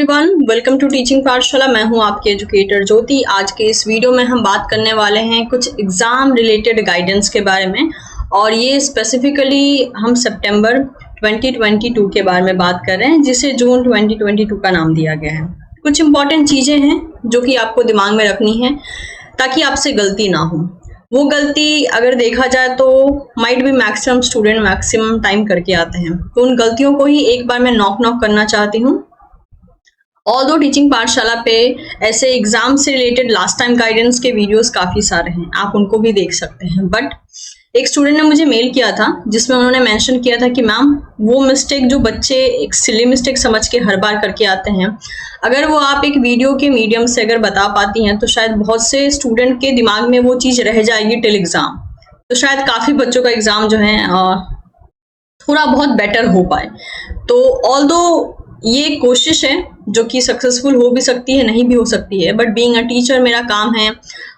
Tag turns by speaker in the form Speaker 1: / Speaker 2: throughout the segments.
Speaker 1: Everyone, welcome to teaching पाठशाला। मैं हूं आपकी एजुकेटर ज्योति। आज के इस वीडियो में हम बात करने वाले हैं कुछ एग्जाम रिलेटेड गाइडेंस के बारे में, और ये स्पेसिफिकली हम सितंबर 2022 के बारे में बात कर रहे हैं, जिसे जून 2022 का नाम दिया गया है। कुछ इंपॉर्टेंट चीजें हैं जो कि आपको दिमाग में रखनी है ताकि आपसे गलती ना हो। वो गलती अगर देखा जाए तो might be maximum student maximum time करके आते हैं, तो उन गलतियों को ही एक बार मैं नॉक करना चाहती हूँ। ऑल्दो टीचिंग पाठशाला पे ऐसे एग्जाम से रिलेटेड लास्ट टाइम गाइडेंस के वीडियोस काफी सारे हैं, आप उनको भी देख सकते हैं। बट एक स्टूडेंट ने मुझे मेल किया था जिसमें उन्होंने मेंशन किया था कि मैम वो मिस्टेक जो बच्चे एक सिली मिस्टेक समझ के हर बार करके आते हैं, अगर वो आप एक वीडियो के मीडियम से अगर बता पाती हैं तो शायद बहुत से स्टूडेंट के दिमाग में वो चीज रह जाएगी टिल एग्जाम। तो शायद काफी बच्चों का एग्जाम जो है थोड़ा बहुत बेटर हो पाए। तो ऑल्दो ये कोशिश है जो कि सक्सेसफुल हो भी सकती है, नहीं भी हो सकती है, बट बीइंग अ टीचर मेरा काम है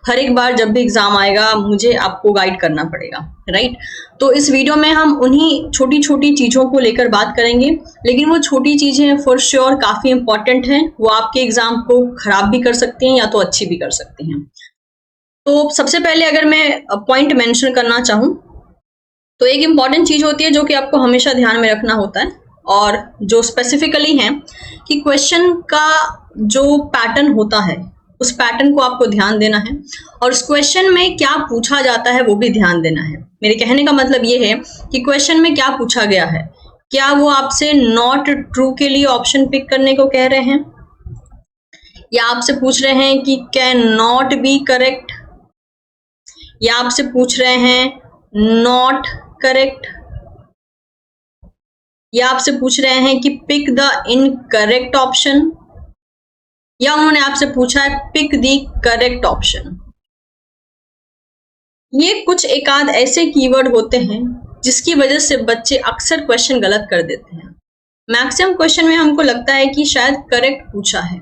Speaker 1: हर एक बार जब भी एग्जाम आएगा मुझे आपको गाइड करना पड़ेगा, राइट। तो इस वीडियो में हम उन्हीं छोटी छोटी चीजों को लेकर बात करेंगे, लेकिन वो छोटी चीजें फॉर श्योर काफी इंपॉर्टेंट हैं। वो आपके एग्जाम को खराब भी कर सकती हैं या तो अच्छी भी कर सकती हैं। तो सबसे पहले अगर मैं पॉइंट मेंशन करना चाहूँ तो एक इम्पॉर्टेंट चीज होती है जो कि आपको हमेशा ध्यान में रखना होता है, और जो स्पेसिफिकली है कि क्वेश्चन का जो पैटर्न होता है उस पैटर्न को आपको ध्यान देना है, और उस क्वेश्चन में क्या पूछा जाता है वो भी ध्यान देना है। मेरे कहने का मतलब ये है कि क्वेश्चन में क्या पूछा गया है, क्या वो आपसे नॉट ट्रू के लिए ऑप्शन पिक करने को कह रहे हैं, या आपसे पूछ रहे हैं कि कैन नॉट बी करेक्ट, या आपसे पूछ रहे हैं नॉट करेक्ट, या आपसे पूछ रहे हैं कि पिक द इनकरेक्ट ऑप्शन, या उन्होंने आपसे पूछा है पिक द करेक्ट ऑप्शन। ये कुछ एक आध ऐसे कीवर्ड होते हैं जिसकी वजह से बच्चे अक्सर क्वेश्चन गलत कर देते हैं। मैक्सिमम क्वेश्चन में हमको लगता है कि शायद करेक्ट पूछा है,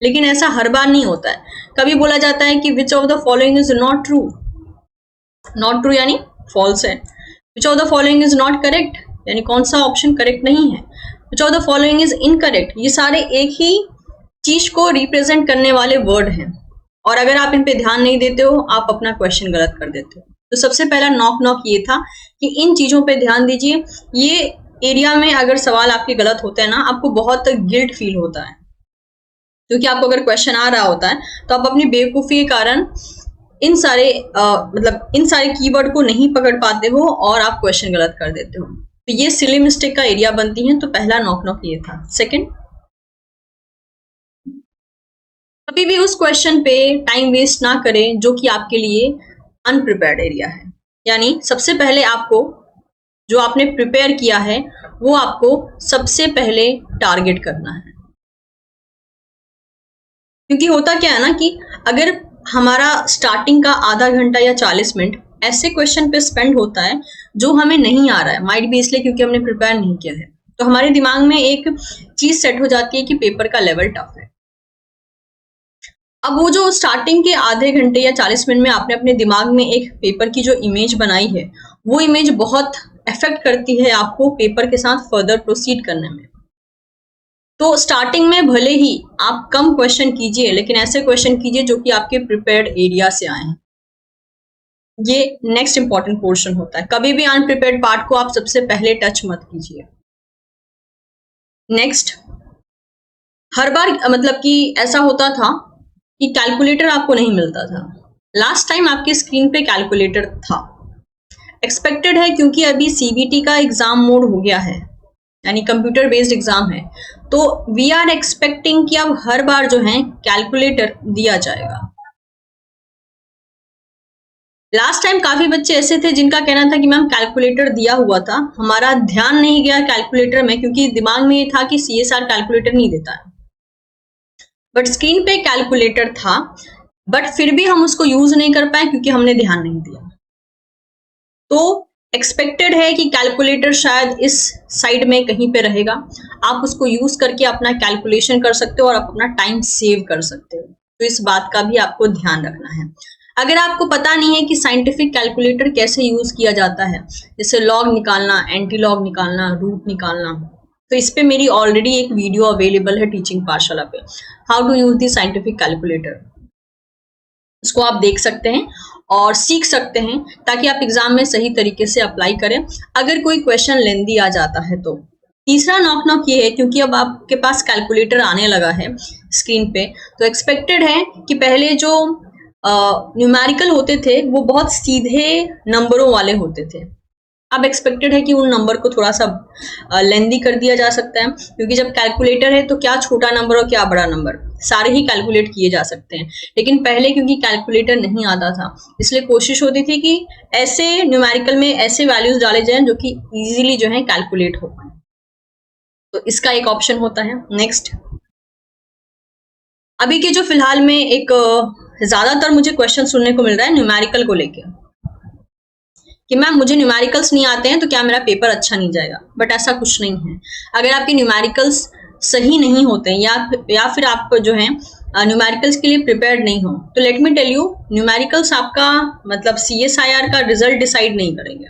Speaker 1: लेकिन ऐसा हर बार नहीं होता है। कभी बोला जाता है कि which of the following is not true. Not true यानी फॉल्स है। Which of the following is not correct यानी कौन सा ऑप्शन करेक्ट नहीं है। Which of the following is incorrect, ये सारे एक ही चीज को रिप्रेजेंट करने वाले वर्ड हैं, और अगर आप इन पे ध्यान नहीं देते हो आप अपना क्वेश्चन गलत कर देते हो। तो सबसे पहला नॉक ये था कि इन चीजों पे ध्यान दीजिए। ये एरिया में अगर सवाल आपके गलत होते हैं ना, आपको बहुत गिल्ट फील होता है, क्योंकि आपको अगर क्वेश्चन आ रहा होता है तो आप अपनी बेवकूफी के कारण इन सारे इन सारे कीवर्ड को नहीं पकड़ पाते हो और आप क्वेश्चन गलत कर देते हो। तो ये सिली मिस्टेक का एरिया बनती है। तो पहला नॉक ये था। सेकंड, कभी भी उस क्वेश्चन पे टाइम वेस्ट ना करें जो कि आपके लिए अनप्रिपेयर्ड एरिया है। यानी सबसे पहले आपको जो आपने प्रिपेयर किया है वो आपको सबसे पहले टारगेट करना है। क्योंकि होता क्या है ना कि अगर हमारा स्टार्टिंग का आधा घंटा या 40 मिनट ऐसे क्वेश्चन पे स्पेंड होता है जो हमें नहीं आ रहा है, माइट भी इसलिए क्योंकि हमने प्रिपेयर नहीं किया है, तो हमारे दिमाग में एक चीज सेट हो जाती है कि पेपर का लेवल टफ है। अब वो जो स्टार्टिंग के आधे घंटे या 40 मिनट में आपने अपने दिमाग में एक पेपर की जो इमेज बनाई है, वो इमेज बहुत अफेक्ट करती है आपको पेपर के साथ फर्दर प्रोसीड करने में। तो स्टार्टिंग में भले ही आप कम क्वेश्चन कीजिए, लेकिन ऐसे क्वेश्चन कीजिए जो कि आपके प्रिपेयर्ड एरिया से आए हैं। ये नेक्स्ट इंपॉर्टेंट पोर्शन होता है। कभी भी अनप्रिपेयर्ड पार्ट को आप सबसे पहले टच मत कीजिए। नेक्स्ट, हर बार मतलब कि ऐसा होता था कि कैलकुलेटर आपको नहीं मिलता था। लास्ट टाइम आपके स्क्रीन पे कैलकुलेटर था। एक्सपेक्टेड है क्योंकि अभी सीबीटी का एग्जाम मोड हो गया है, यानी कंप्यूटर बेस्ड एग्जाम है, तो वी आर एक्सपेक्टिंग कि अब हर बार जो है कैलकुलेटर दिया जाएगा। लास्ट टाइम काफी बच्चे ऐसे थे जिनका कहना था कि मैम कैलकुलेटर दिया हुआ था, हमारा ध्यान नहीं गया कैलकुलेटर में, क्योंकि दिमाग में ये था कि सीएसआर कैलकुलेटर नहीं देता है। बट स्क्रीन पे कैलकुलेटर था, बट फिर भी हम उसको यूज नहीं कर पाए क्योंकि हमने ध्यान नहीं दिया। तो एक्सपेक्टेड है कि कैलकुलेटर शायद इस साइड में कहीं पे रहेगा, आप उसको यूज करके अपना कैलकुलेशन कर सकते हो और आप अपना टाइम सेव कर सकते हो। तो इस बात का भी आपको ध्यान रखना है। अगर आपको पता नहीं है कि साइंटिफिक कैलकुलेटर कैसे यूज किया जाता है, जैसे लॉग निकालना, एंटी लॉग निकालना, रूट निकालना, तो इस पे मेरी ऑलरेडी एक वीडियो अवेलेबल है टीचिंग पाठशाला पे, how to use the scientific calculator. इसको आप देख सकते हैं और सीख सकते हैं ताकि आप एग्जाम में सही तरीके से अप्लाई करें अगर कोई क्वेश्चन लेंदी आ जाता है तो। तीसरा नॉक नॉक ये है, क्योंकि अब आपके पास कैलकुलेटर आने लगा है स्क्रीन पे, तो एक्सपेक्टेड है कि पहले जो न्यूमेरिकल होते थे वो बहुत सीधे नंबरों वाले होते थे। अब एक्सपेक्टेड है कि उन नंबर को थोड़ा सा लेंदी कर दिया जा सकता है, क्योंकि जब कैलकुलेटर है तो क्या छोटा नंबर और क्या बड़ा नंबर सारे ही कैलकुलेट किए जा सकते हैं। लेकिन पहले क्योंकि कैलकुलेटर नहीं आता था, इसलिए कोशिश होती थी कि ऐसे न्यूमेरिकल में ऐसे वैल्यूज डाले जाएं जो कि इजीली जो है कैलकुलेट हो पाए। तो इसका एक ऑप्शन होता है। नेक्स्ट, अभी के जो फिलहाल में एक ज्यादातर मुझे क्वेश्चन सुनने को मिल रहा है न्यूमेरिकल को लेके कि मैम मुझे न्यूमेरिकल्स नहीं आते हैं तो क्या मेरा पेपर अच्छा नहीं जाएगा। बट ऐसा कुछ नहीं है। अगर आपके न्यूमेरिकल्स सही नहीं होते हैं या फिर आप जो है न्यूमेरिकल्स के लिए प्रिपेयर्ड नहीं हो, तो let me tell you, numericals आपका मतलब CSIR का रिजल्ट डिसाइड नहीं करेंगे।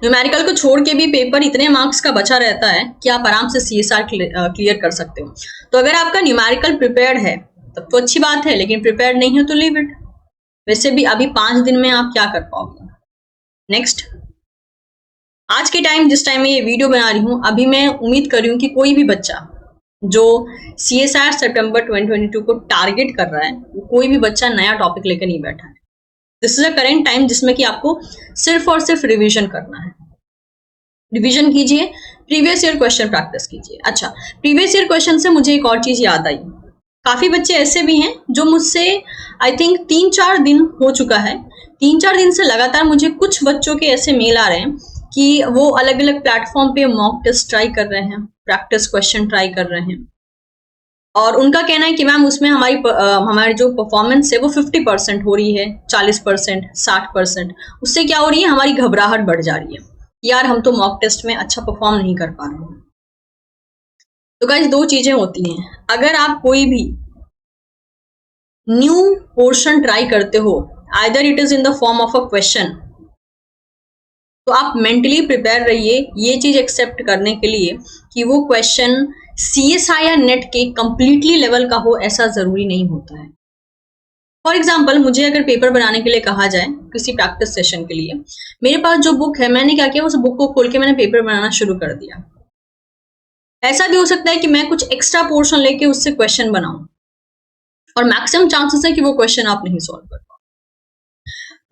Speaker 1: न्यूमेरिकल को छोड़ के भी पेपर इतने मार्क्स का बचा रहता है कि आप आराम से CSR क्लियर कर सकते हो। तो अगर आपका न्यूमेरिकल प्रिपेयर्ड है तब तो अच्छी बात है, लेकिन प्रिपेयर्ड नहीं हो तो लीव इट। वैसे भी अभी 5 दिन में आप क्या कर पाओगे। नेक्स्ट, आज के टाइम जिस टाइम में ये वीडियो बना रही हूँ, अभी मैं उम्मीद कर रही हूँ कि कोई भी बच्चा जो CSIR सितंबर 2022 को टारगेट कर रहा है, कोई भी बच्चा नया टॉपिक लेकर नहीं बैठा है। This is a current time जिसमें कि आपको सिर्फ और सिर्फ रिवीजन करना है। रिवीजन कीजिए, प्रीवियस ईयर क्वेश्चन प्रैक्टिस कीजिए। अच्छा, प्रीवियस ईयर क्वेश्चन से मुझे एक और चीज याद आई। काफी बच्चे ऐसे भी हैं जो मुझसे आई थिंक 3-4 दिन हो चुका है, 3-4 दिन से लगातार मुझे कुछ बच्चों के ऐसे मेल आ रहे हैं कि वो अलग अलग प्लेटफॉर्म पे मॉक टेस्ट ट्राई कर रहे हैं, प्रैक्टिस क्वेश्चन ट्राई कर रहे हैं, और उनका कहना है कि मैम उसमें हमारी जो परफॉर्मेंस है वो 50% हो रही है, 40%, 60%। उससे क्या हो रही है, हमारी घबराहट बढ़ जा रही है, यार हम तो मॉक टेस्ट में अच्छा परफॉर्म नहीं कर पा रहे हैं। तो गाइस, 2 चीजें होती हैं। अगर आप कोई भी न्यू पोर्शन ट्राई करते हो, either it is in the form of a question, तो आप मेंटली प्रिपेयर रहिए ये चीज एक्सेप्ट करने के लिए कि वो क्वेश्चन CSIR नेट के कंप्लीटली लेवल का हो, ऐसा जरूरी नहीं होता है। फॉर एग्जाम्पल, मुझे अगर पेपर बनाने के लिए कहा जाए किसी प्रैक्टिस सेशन के लिए, मेरे पास जो बुक है, मैंने क्या किया, उस बुक को खोल के मैंने पेपर बनाना शुरू कर दिया। ऐसा भी हो सकता है कि मैं कुछ एक्स्ट्रा पोर्शन लेके उससे क्वेश्चन बनाऊं, और मैक्सिमम चांसेस है कि वो क्वेश्चन आप नहीं सॉल्व कर पाओ।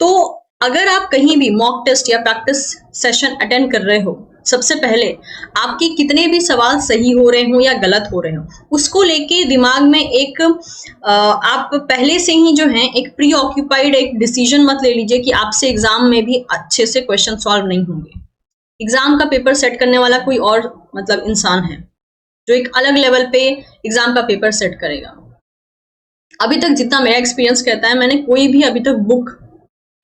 Speaker 1: तो अगर आप कहीं भी मॉक टेस्ट या प्रैक्टिस सेशन अटेंड कर रहे हो, सबसे पहले आपके कितने भी सवाल सही हो रहे हो या गलत हो रहे हो, उसको लेके दिमाग में एक आप पहले से ही जो है एक प्री ऑक्यूपाइड एक डिसीजन मत ले लीजिए कि आपसे एग्जाम में भी अच्छे से क्वेश्चन सॉल्व नहीं होंगे। एग्जाम का पेपर सेट करने वाला कोई और मतलब इंसान है जो एक अलग लेवल पे एग्जाम का पेपर सेट करेगा। अभी तक जितना मेरा एक्सपीरियंस कहता है, मैंने कोई भी अभी तक बुक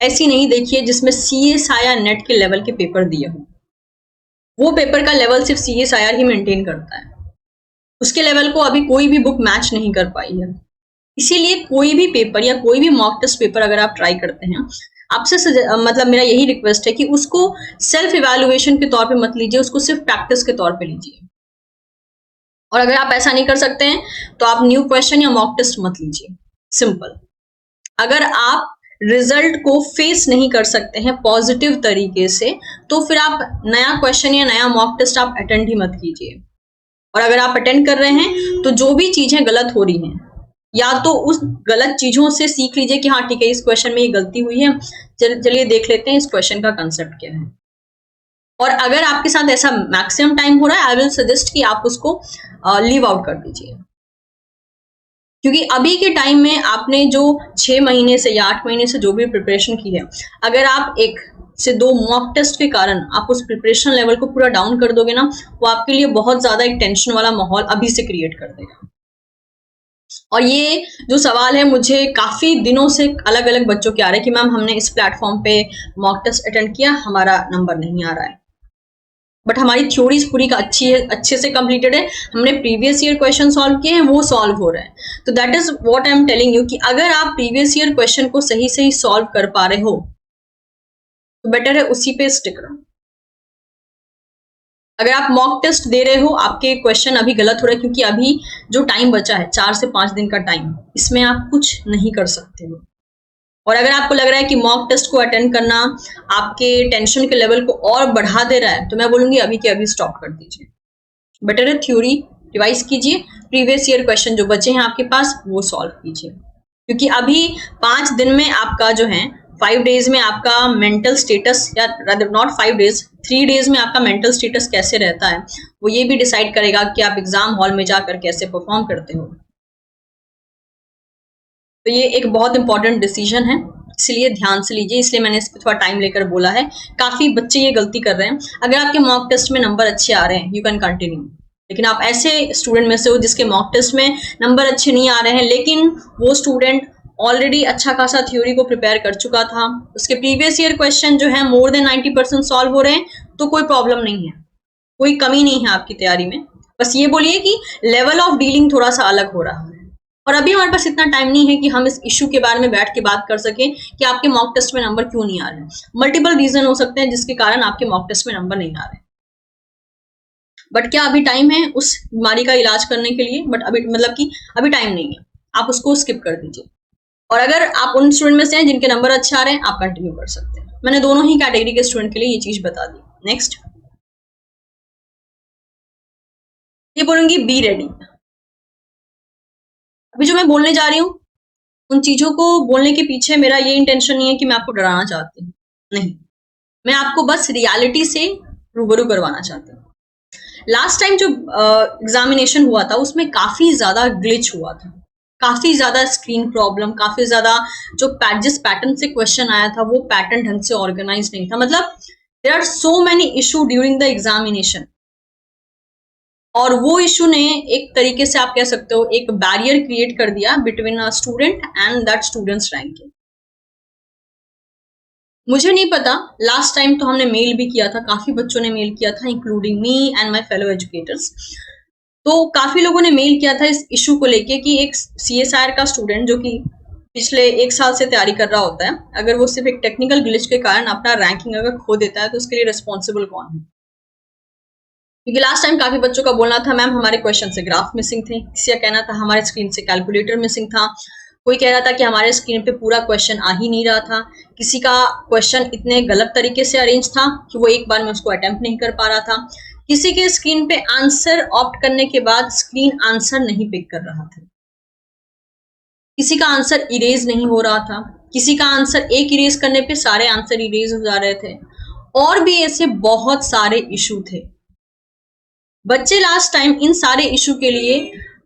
Speaker 1: ऐसी नहीं देखी है जिसमें CSIR नेट के लेवल के पेपर दिए हो। वो पेपर का लेवल सिर्फ CSIR ही मेंटेन करता है, उसके लेवल को अभी कोई भी बुक मैच नहीं कर पाई है। इसीलिए कोई भी पेपर या कोई भी मॉक टेस्ट पेपर अगर आप ट्राई करते हैं, आपसे मतलब मेरा यही रिक्वेस्ट है कि उसको सेल्फ इवैल्यूएशन के तौर पे मत लीजिए, उसको सिर्फ प्रैक्टिस के तौर पे लीजिए। और अगर आप ऐसा नहीं कर सकते हैं तो आप न्यू क्वेश्चन या मॉक टेस्ट मत लीजिए, सिंपल। अगर आप रिजल्ट को फेस नहीं कर सकते हैं पॉजिटिव तरीके से, तो फिर आप नया क्वेश्चन या नया मॉक टेस्ट आप अटेंड ही मत कीजिए। और अगर आप अटेंड कर रहे हैं तो जो भी चीजें गलत हो रही हैं, या तो उस गलत चीजों से सीख लीजिए कि हाँ ठीक है, इस क्वेश्चन में ये गलती हुई है, चलिए देख लेते हैं इस क्वेश्चन का कंसेप्ट क्या है। और अगर आपके साथ ऐसा मैक्सिमम टाइम हो रहा है, आई विल सजेस्ट कि आप उसको लीव आउट कर दीजिए, क्योंकि अभी के टाइम में आपने जो 6 महीने से या 8 महीने से जो भी प्रिपरेशन की है, अगर आप 1 से 2 मॉक टेस्ट के कारण आप उस प्रिपरेशन लेवल को पूरा डाउन कर दोगे ना, वो आपके लिए बहुत ज्यादा एक टेंशन वाला माहौल अभी से क्रिएट कर देगा। और ये जो सवाल है, मुझे काफी दिनों से अलग अलग बच्चों के आ रहे हैं कि मैम हमने इस प्लेटफॉर्म पे मॉक टेस्ट अटेंड किया, हमारा नंबर नहीं आ रहा है, बट हमारी थ्योरीज पूरी का अच्छे से कंप्लीटेड है, हमने प्रीवियस ईयर क्वेश्चन सॉल्व किए हैं, वो सॉल्व हो रहे हैं। तो that is what I am telling you कि अगर आप प्रीवियस ईयर क्वेश्चन को सही सही सॉल्व कर पा रहे हो तो बेटर है उसी पे स्टिक रहो। अगर आप मॉक टेस्ट दे रहे हो, आपके क्वेश्चन अभी गलत हो रहे हैं, क्योंकि अभी जो टाइम बचा है 4 से 5 दिन का टाइम, इसमें आप कुछ नहीं कर सकते हो। और अगर आपको लग रहा है कि मॉक टेस्ट को अटेंड करना आपके टेंशन के लेवल को और बढ़ा दे रहा है, तो मैं बोलूंगी अभी के अभी स्टॉप कर दीजिए। बेटर है थ्योरी रिवाइज कीजिए, प्रीवियस ईयर क्वेश्चन जो बचे हैं आपके पास वो सॉल्व कीजिए, क्योंकि अभी 5 दिन में आपका जो है 5 डेज में आपका मेंटल स्टेटस, या नॉट 5 डेज, 3 डेज में आपका मेंटल स्टेटस कैसे रहता है, वो ये भी डिसाइड करेगा कि आप एग्जाम हॉल में जाकर कैसे परफॉर्म करते हो। तो ये एक बहुत इंपॉर्टेंट डिसीजन है, इसलिए ध्यान से लीजिए, इसलिए मैंने इस पर थोड़ा टाइम लेकर बोला है। काफी बच्चे ये गलती कर रहे हैं। अगर आपके मॉक टेस्ट में नंबर अच्छे आ रहे हैं, यू कैन कंटिन्यू, लेकिन आप ऐसे स्टूडेंट में से हो जिसके मॉक टेस्ट में नंबर अच्छे नहीं आ रहे हैं, लेकिन वो स्टूडेंट ऑलरेडी अच्छा खासा थ्योरी को प्रिपेयर कर चुका था, उसके प्रीवियस ईयर क्वेश्चन जो है मोर देन 90% सॉल्व हो रहे हैं, तो कोई प्रॉब्लम नहीं है, कोई कमी नहीं है आपकी तैयारी में। बस ये बोलिए कि लेवल ऑफ डीलिंग थोड़ा सा अलग हो रहा है, और अभी हमारे पास इतना टाइम नहीं है कि हम इस इशू के बारे में बैठ के बात कर सकें कि आपके मॉक टेस्ट में नंबर क्यों नहीं आ रहे हैं। मल्टीपल रीजन हो सकते हैं जिसके कारण आपके मॉक टेस्ट में नंबर नहीं आ रहे, बट क्या अभी टाइम है उस बीमारी का इलाज करने के लिए? बट अभी मतलब कि अभी टाइम नहीं है, आप उसको स्किप कर दीजिए। और अगर आप उन स्टूडेंट में से हैं जिनके नंबर अच्छे आ रहे हैं, आप कंटिन्यू कर सकते हैं। मैंने दोनों ही कैटेगरी के स्टूडेंट के लिए ये चीज बता दी। नेक्स्ट ये बोलूंगी, बी रेडी। अभी जो मैं बोलने जा रही हूँ, उन चीजों को बोलने के पीछे मेरा ये इंटेंशन नहीं है कि मैं आपको डराना चाहती हूँ, नहीं, मैं आपको बस रियलिटी से रूबरू करवाना चाहती हूँ। लास्ट टाइम जो एग्जामिनेशन हुआ था उसमें काफी ज्यादा ग्लिच हुआ था, काफी ज्यादा स्क्रीन प्रॉब्लम, काफी ज्यादा जो जिस पैटर्न से क्वेश्चन आया था वो पैटर्न ढंग से ऑर्गेनाइज नहीं था। मतलब there are so many issue during the examination, और वो इशू ने एक तरीके से आप कह सकते हो एक बैरियर क्रिएट कर दिया between a student and that students ranking. मुझे नहीं पता, लास्ट टाइम तो हमने मेल भी किया था, काफी बच्चों ने मेल किया था including me and my fellow educators. तो काफी लोगों ने मेल किया था इस इशू को लेके कि एक सीएसआर का स्टूडेंट जो कि पिछले 1 साल से तैयारी कर रहा होता है, अगर वो सिर्फ एक टेक्निकल ग्लिच के कारण अपना रैंकिंग अगर खो देता है तो उसके लिए रिस्पॉन्सिबल कौन है? क्योंकि लास्ट टाइम काफी बच्चों का बोलना था मैम हमारे क्वेश्चन से ग्राफ मिसिंग थे, किसी का कहना था हमारे स्क्रीन से कैलकुलेटर मिसिंग था, कोई कह रहा था कि हमारे स्क्रीन पे पूरा क्वेश्चन आ ही नहीं रहा था, किसी का क्वेश्चन इतने गलत तरीके से अरेंज था कि वो एक बार में उसको अटेम्प्ट नहीं कर पा रहा था, किसी के स्क्रीन पे आंसर ऑप्ट करने के बाद स्क्रीन आंसर नहीं पिक कर रहा था, किसी का आंसर इरेज नहीं हो रहा था, किसी का आंसर एक इरेज करने पे सारे आंसर इरेज हो जा रहे थे, और भी ऐसे बहुत सारे इशू थे। बच्चे लास्ट टाइम इन सारे इशू के लिए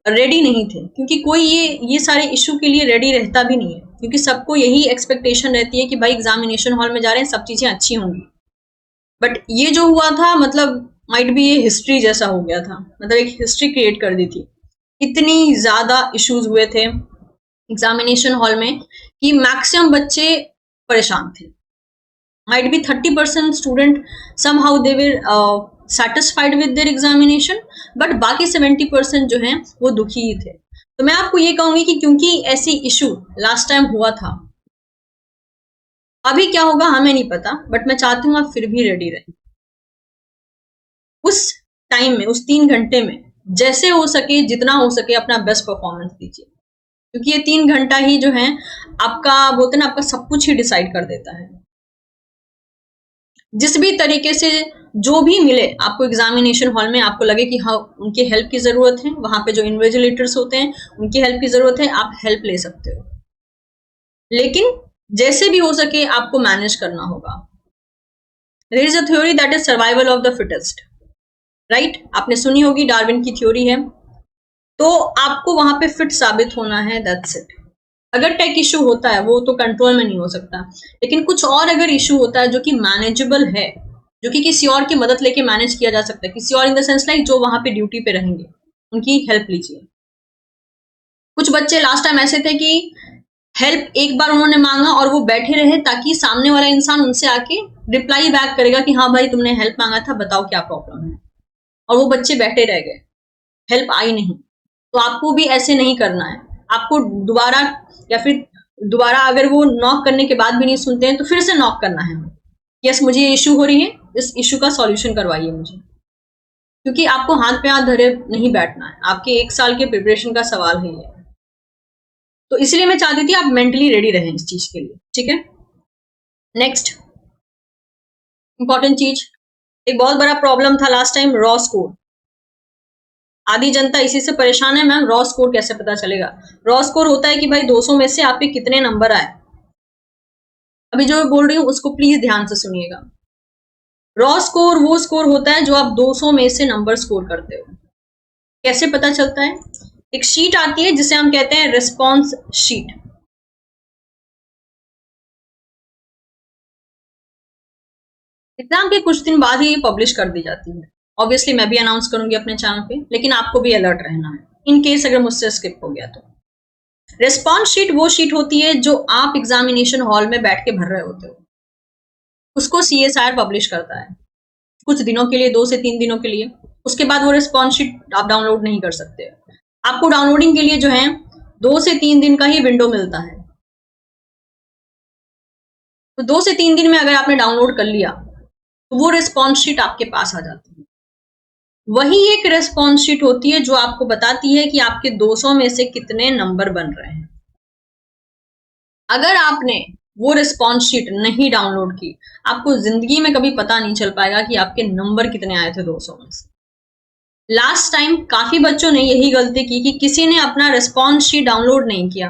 Speaker 1: रेडी नहीं थे, क्योंकि कोई ये सारे इशू के लिए रेडी रहता भी नहीं है, क्योंकि सबको यही एक्सपेक्टेशन रहती है कि भाई एग्जामिनेशन हॉल में जा रहे हैं सब चीजें अच्छी होंगी। बट ये जो हुआ था मतलब माइट भी ये हिस्ट्री जैसा हो गया था, मतलब एक हिस्ट्री क्रिएट कर दी थी। इतनी ज्यादा इश्यूज हुए थे एग्जामिनेशन हॉल में कि मैक्सिमम बच्चे परेशान थे। might be 30% student somehow they were satisfied with their examination, but बाकी 70% जो हैं वो दुखी ही थे। तो मैं आपको ये कहूंगी कि क्योंकि ऐसी इशू लास्ट टाइम हुआ था, अभी क्या होगा हमें नहीं पता, बट मैं चाहती हूँ आप फिर भी रेडी रहें। उस टाइम में, उस 3 घंटे में जैसे हो सके, जितना हो सके अपना बेस्ट परफॉर्मेंस दीजिए, क्योंकि ये 3 घंटा ही जो है आपका बोलते ना आपका सब कुछ ही डिसाइड कर देता है। जिस भी तरीके से जो भी मिले आपको एग्जामिनेशन हॉल में, आपको लगे कि हाँ उनकी हेल्प की जरूरत है, वहां पे जो इन्विजिलेटर्स होते हैं उनकी हेल्प की जरूरत है, आप हेल्प ले सकते हो, लेकिन जैसे भी हो सके आपको मैनेज करना होगा। There is a theory that is survival of the fittest, right? आपने सुनी होगी, डार्विन की थ्योरी है। तो आपको वहां पे फिट साबित होना है, दैट्स इट। अगर टेक इशू होता है वो तो कंट्रोल में नहीं हो सकता, लेकिन कुछ और अगर इशू होता है जो कि मैनेजेबल है, जो कि किसी और की मदद लेके मैनेज किया जा सकता है, किसी और इन द सेंस लाइक जो वहां पे ड्यूटी पे रहेंगे, उनकी हेल्प लीजिए। कुछ बच्चे लास्ट टाइम ऐसे थे कि हेल्प एक बार उन्होंने मांगा और वो बैठे रहे ताकि सामने वाला इंसान उनसे आके रिप्लाई बैक करेगा कि हाँ भाई तुमने हेल्प मांगा था, बताओ क्या प्रॉब्लम है, और वो बच्चे बैठे रह गए, हेल्प आई नहीं। तो आपको भी ऐसे नहीं करना है, आपको दोबारा, या फिर दोबारा अगर वो नॉक करने के बाद भी नहीं सुनते हैं तो फिर से नॉक करना है। यस मुझे ये इशू हो रही है, इस इशू का सॉल्यूशन करवाइए मुझे। क्योंकि आपको हाथ पे हाथ धरे नहीं बैठना है, आपके 1 साल के प्रिपरेशन का सवाल है ये। तो इसलिए मैं चाहती थी आप मेंटली रेडी रहें इस चीज के लिए, ठीक है। नेक्स्ट इंपॉर्टेंट चीज, एक बहुत बड़ा प्रॉब्लम था लास्ट टाइम, रॉ स्कोर। आधी जनता इसी से परेशान है, मैम रॉ स्कोर कैसे पता चलेगा। रॉ स्कोर होता है कि भाई 200 में से आपके कितने नंबर आए। अभी जो मैं बोल रही हूँ उसको प्लीज ध्यान से सुनिएगा। रॉ स्कोर वो स्कोर होता है जो आप 200 में से नंबर स्कोर करते हो। कैसे पता चलता है, एक शीट आती है जिसे हम कहते हैं रिस्पॉन्स शीट। एग्जाम के कुछ दिन बाद ही ये पब्लिश कर दी जाती है। ऑब्वियसली मैं भी अनाउंस करूंगी अपने चैनल पे, लेकिन आपको भी अलर्ट रहना है इन केस अगर मुझसे स्किप हो गया तो। रिस्पॉन्स शीट वो शीट होती है जो आप एग्जामिनेशन हॉल में बैठ के भर रहे होते हो, उसको CSIR पब्लिश करता है कुछ दिनों के लिए, 2 से 3 दिनों के लिए। उसके बाद वो रिस्पॉन्स शीट आप डाउनलोड नहीं कर सकते। आपको डाउनलोडिंग के लिए जो है 2 से 3 दिन का ही विंडो मिलता है। तो 2 से 3 दिन में अगर आपने डाउनलोड कर लिया तो वो रिस्पॉन्स शीट आपके पास आ जाती है। वही एक रिस्पॉन्स शीट होती है जो आपको बताती है कि आपके 200 में से कितने नंबर बन रहे हैं। अगर आपने वो रिस्पॉन्स शीट नहीं डाउनलोड की, आपको जिंदगी में कभी पता नहीं चल पाएगा कि आपके नंबर कितने आए थे 200 में से। लास्ट टाइम काफी बच्चों ने यही गलती की कि किसी ने अपना रिस्पॉन्स शीट डाउनलोड नहीं किया।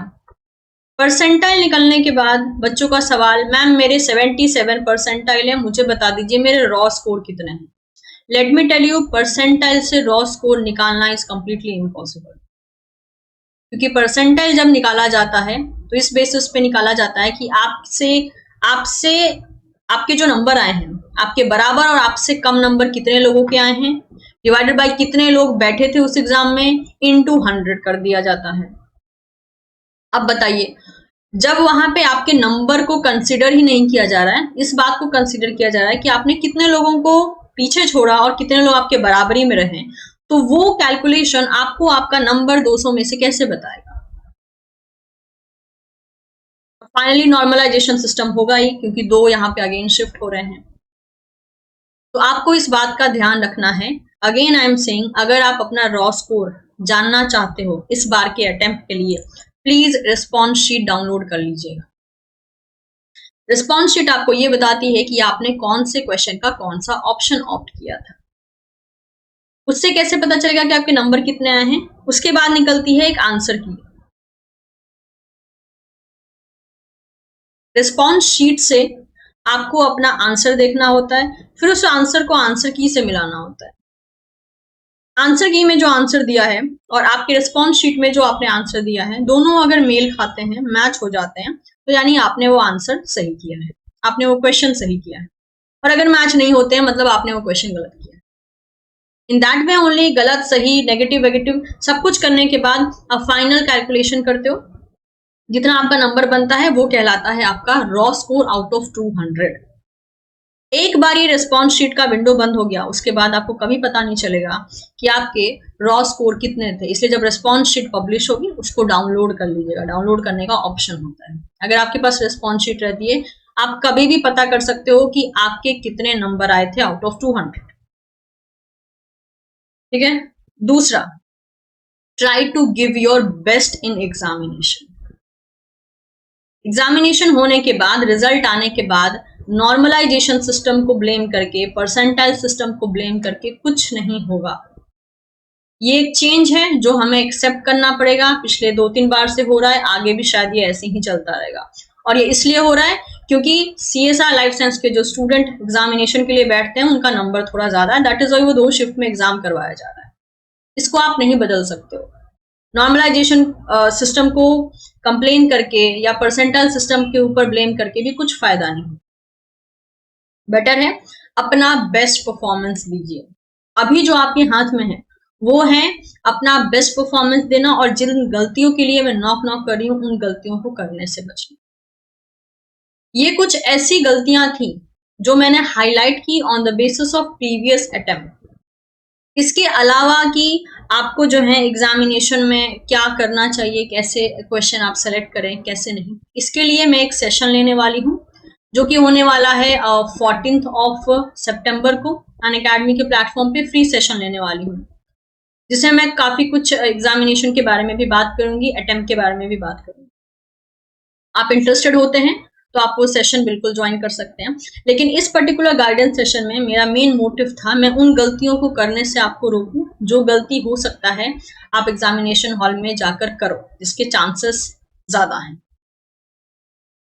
Speaker 1: परसेंटाइल निकलने के बाद बच्चों का सवाल, मैम मेरे 77 परसेंटाइल है, मुझे बता दीजिए मेरे रॉ स्कोर कितने हैं। Let me tell you, percentile से रॉ स्कोर निकालना इज कंप्लीटली इम्पॉसिबल। क्योंकि परसेंटाइल जब निकाला जाता है तो इस बेसिस पे निकाला जाता है कि आपसे आपसे आपके जो नंबर आए हैं, आपके बराबर और आपसे कम नंबर कितने लोगों के आए हैं, डिवाइडेड बाय कितने लोग बैठे थे उस एग्जाम में, इनटू 100 कर दिया जाता है। अब बताइए, जब वहां पे आपके नंबर को कंसिडर ही नहीं किया जा रहा है, इस बात को कंसिडर किया जा रहा है कि आपने कितने लोगों को पीछे छोड़ा और कितने लोग आपके बराबरी में रहे, तो वो कैलकुलेशन आपको आपका नंबर 200 में से कैसे बताएगा। फाइनली नॉर्मलाइजेशन सिस्टम होगा ही, क्योंकि 2 यहाँ पे अगेन शिफ्ट हो रहे हैं। तो आपको इस बात का ध्यान रखना है। अगेन आई एम सेइंग, अगर आप अपना रॉ स्कोर जानना चाहते हो इस बार के अटेम्प्ट के लिए, प्लीज रिस्पॉन्स शीट डाउनलोड कर लीजिएगा। रिस्पॉन्स शीट आपको ये बताती है कि आपने कौन से क्वेश्चन का कौन सा ऑप्शन ऑप्ट किया था। उससे कैसे पता चलेगा कि आपके नंबर कितने आए हैं। उसके बाद निकलती है एक आंसर की। रिस्पॉन्स शीट से आपको अपना आंसर देखना होता है, फिर उस आंसर को आंसर की से मिलाना होता है। आंसर की में जो आंसर दिया है और आपके रिस्पॉन्स शीट में जो आपने आंसर दिया है, दोनों अगर मेल खाते हैं, मैच हो जाते हैं, तो यानी आपने वो आंसर सही किया है, आपने वो क्वेश्चन सही किया है। और अगर मैच नहीं होते हैं, मतलब आपने वो क्वेश्चन गलत किया है। इन दैट वे ओनली, गलत सही नेगेटिव वेगेटिव सब कुछ करने के बाद आप फाइनल कैलकुलेशन करते हो, जितना आपका नंबर बनता है वो कहलाता है आपका रॉ स्कोर आउट ऑफ 200। एक बार ये रिस्पॉन्स शीट का विंडो बंद हो गया, उसके बाद आपको कभी पता नहीं चलेगा कि आपके रॉ स्कोर कितने थे। इसलिए जब रिस्पॉन्स शीट पब्लिश होगी उसको डाउनलोड कर लीजिएगा। डाउनलोड करने का ऑप्शन होता है। अगर आपके पास रिस्पॉन्स शीट रहती है, आप कभी भी पता कर सकते हो कि आपके कितने नंबर आए थे आउट ऑफ 200। ठीक है। दूसरा, try to give your best in examination. Examination होने के बाद, रिजल्ट आने के बाद नॉर्मलाइजेशन सिस्टम को ब्लेम करके, परसेंटाइल सिस्टम को ब्लेम करके कुछ नहीं होगा। ये एक चेंज है जो हमें एक्सेप्ट करना पड़ेगा। पिछले 2-3 बार से हो रहा है, आगे भी शायद ये ऐसे ही चलता रहेगा। और ये इसलिए हो रहा है क्योंकि CSR लाइफ साइंस के जो स्टूडेंट एग्जामिनेशन के लिए बैठते हैं उनका नंबर थोड़ा ज्यादा है। दैट इज वाई वो 2 शिफ्ट में एग्जाम करवाया जा रहा है। इसको आप नहीं बदल सकते हो। नॉर्मलाइजेशन सिस्टम को कंप्लेन करके या परसेंटाइल सिस्टम के ऊपर ब्लेम करके भी कुछ फायदा नहीं। बेटर है अपना बेस्ट परफॉर्मेंस दीजिए। अभी जो आपके हाथ में है वो है अपना बेस्ट परफॉर्मेंस देना, और जिन गलतियों के लिए मैं नॉक कर रही हूँ उन गलतियों को करने से बचना। ये कुछ ऐसी गलतियां थी जो मैंने हाईलाइट की on the basis of previous attempt. इसके अलावा कि आपको जो है एग्जामिनेशन में क्या करना चाहिए, कैसे क्वेश्चन आप सेलेक्ट करें, कैसे नहीं, इसके लिए मैं एक सेशन लेने वाली हूँ जो कि होने वाला है 14th ऑफ सितंबर को। अनअकैडमी के प्लेटफॉर्म पे फ्री सेशन लेने वाली हूँ, जिसमें मैं काफी कुछ एग्जामिनेशन के बारे में भी बात करूंगी, अटेम्प्ट के बारे में भी बात करूंगी। आप इंटरेस्टेड होते हैं तो आप वो सेशन बिल्कुल ज्वाइन कर सकते हैं। लेकिन इस पर्टिकुलर गाइडेंस सेशन में मेरा मेन मोटिव था, मैं उन गलतियों को करने से आपको रोकूं जो गलती हो सकता है आप एग्जामिनेशन हॉल में जाकर करो, जिसके चांसेस ज्यादा हैं।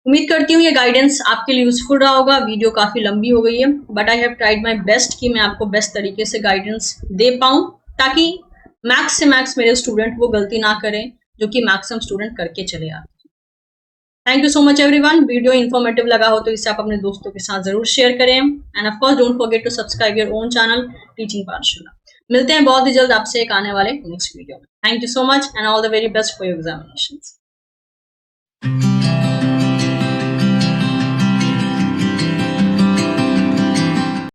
Speaker 1: उम्मीद करती हूँ ये गाइडेंस आपके लिए यूजफुल रहा होगा। वीडियो काफी लंबी हो गई है, but I have tried my best कि मैं आपको बेस्ट तरीके से गाइडेंस दे पाऊं, ताकि मैक्स से मैक्स मेरे स्टूडेंट वो गलती ना करें जो कि मैक्सिमम स्टूडेंट करके चले आते। Thank you so much everyone. Video informative लगा हो तो इसे आप अपने दोस्तों के साथ जरूर शेयर करें, and of course don't forget to subscribe your own channel teaching Pathshala. मिलते हैं बहुत ही जल्द आपसे एक आने वाले नेक्स्ट वीडियो में। Thank you so much and all the very best for your examinations.